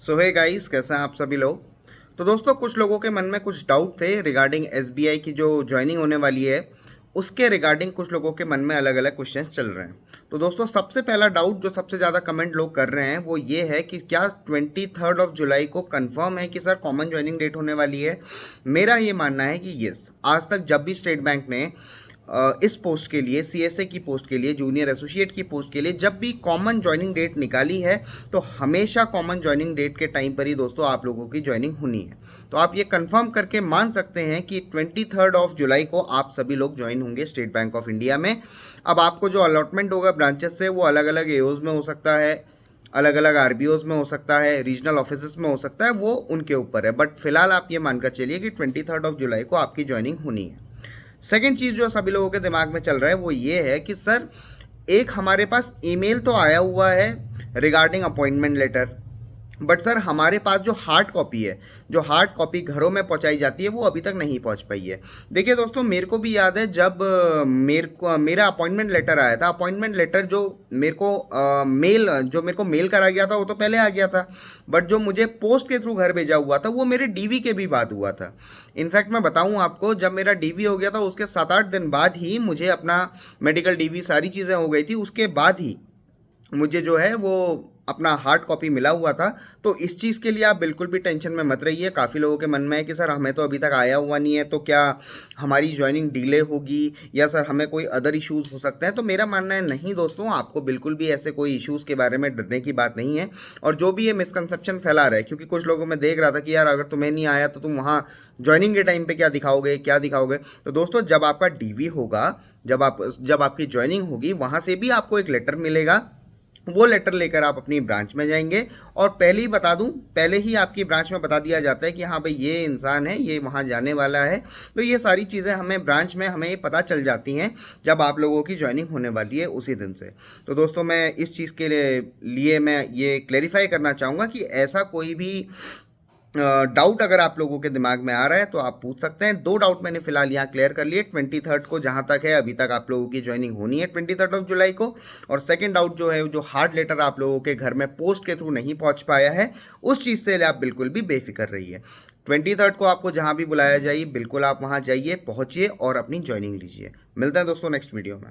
सो hey guys, कैसे हैं आप सभी लोग। तो दोस्तों, कुछ लोगों के मन में कुछ डाउट थे रिगार्डिंग एसबीआई की जो ज्वाइनिंग होने वाली है उसके रिगार्डिंग। कुछ लोगों के मन में अलग अलग क्वेश्चंस चल रहे हैं। तो दोस्तों, सबसे पहला डाउट जो सबसे ज़्यादा कमेंट लोग कर रहे हैं वो ये है कि क्या 23 जुलाई को कंफर्म है कि सर कॉमन ज्वाइनिंग डेट होने वाली है। मेरा ये मानना है कि यस, आज तक जब भी स्टेट बैंक ने इस पोस्ट के लिए, सीएसए की पोस्ट के लिए, जूनियर एसोसिएट की पोस्ट के लिए जब भी कॉमन ज्वाइनिंग डेट निकाली है तो हमेशा कॉमन ज्वाइनिंग डेट के टाइम पर ही दोस्तों आप लोगों की ज्वाइनिंग होनी है। तो आप ये कंफर्म करके मान सकते हैं कि 23 जुलाई को आप सभी लोग ज्वाइन होंगे स्टेट बैंक ऑफ इंडिया में। अब आपको जो अलॉटमेंट होगा ब्रांचेस से वो अलग अलग एओज में हो सकता है, अलग अलग आरबीओज में हो सकता है, रीजनल ऑफिस में हो सकता है, वो उनके ऊपर है। बट फिलहाल आप ये मानकर चलिए कि 23 जुलाई को आपकी ज्वाइनिंग होनी है। सेकेंड चीज़ जो सभी लोगों के दिमाग में चल रहा है वो ये है कि सर एक हमारे पास ईमेल तो आया हुआ है regarding appointment letter, but sir हमारे पास जो हार्ड कॉपी है, जो हार्ड कॉपी घरों में पहुंचाई जाती है वो अभी तक नहीं पहुंच पाई है। देखिए दोस्तों, मेरे को भी याद है जब मेरा अपॉइंटमेंट लेटर आया था। अपॉइंटमेंट लेटर जो मेरे को मेल करा गया था वो तो पहले आ गया था, बट जो मुझे पोस्ट के थ्रू घर भेजा हुआ था वो मेरे डीवी के भी बाद हुआ था। इनफैक्ट मैं बताऊं आपको, जब मेरा डीवी हो गया था उसके 7-8 दिन बाद ही मुझे अपना मेडिकल डीवी सारी चीज़ें हो गई थी, उसके बाद ही मुझे जो है वो अपना हार्ड कॉपी मिला हुआ था। तो इस चीज़ के लिए आप बिल्कुल भी टेंशन में मत रहिए। काफ़ी लोगों के मन में है कि सर हमें तो अभी तक आया हुआ नहीं है, तो क्या हमारी ज्वाइनिंग डिले होगी या सर हमें कोई अदर इश्यूज़ हो सकते हैं। तो मेरा मानना है नहीं दोस्तों, आपको बिल्कुल भी ऐसे कोई इश्यूज़ के बारे में डरने की बात नहीं है। और जो भी ये मिसकंसेप्शन फैला रहा है, क्योंकि कुछ लोगों में देख रहा था कि यार अगर तुम्हें नहीं आया तो तुम वहाँ ज्वाइनिंग के टाइम पे क्या दिखाओगे क्या दिखाओगे। तो दोस्तों, जब आपका डीवी होगा, जब आपकी ज्वाइनिंग होगी, वहाँ से भी आपको एक लेटर मिलेगा। वो लेटर लेकर आप अपनी ब्रांच में जाएंगे और पहले ही बता दूं, पहले ही आपकी ब्रांच में बता दिया जाता है कि हाँ भाई ये इंसान है, ये वहाँ जाने वाला है। तो ये सारी चीज़ें हमें ब्रांच में हमें ये पता चल जाती हैं जब आप लोगों की ज्वाइनिंग होने वाली है उसी दिन से। तो दोस्तों, मैं इस चीज़ के लिए मैं ये क्लेरिफाई करना चाहूँगा कि ऐसा कोई भी डाउट अगर आप लोगों के दिमाग में आ रहा है तो आप पूछ सकते हैं। दो डाउट मैंने फिलहाल यहाँ क्लियर कर लिए। 23 को जहाँ तक है अभी तक आप लोगों की ज्वाइनिंग होनी है 23 जुलाई को। और सेकंड डाउट जो है, जो हार्ड लेटर आप लोगों के घर में पोस्ट के थ्रू नहीं पहुँच पाया है, उस चीज़ से आप बिल्कुल भी बेफिक्र रहिए। 23 को आपको जहाँ भी बुलाया जाइए, बिल्कुल आप वहाँ जाइए, पहुँचिए और अपनी ज्वाइनिंग लीजिए। मिलते हैं दोस्तों नेक्स्ट वीडियो में।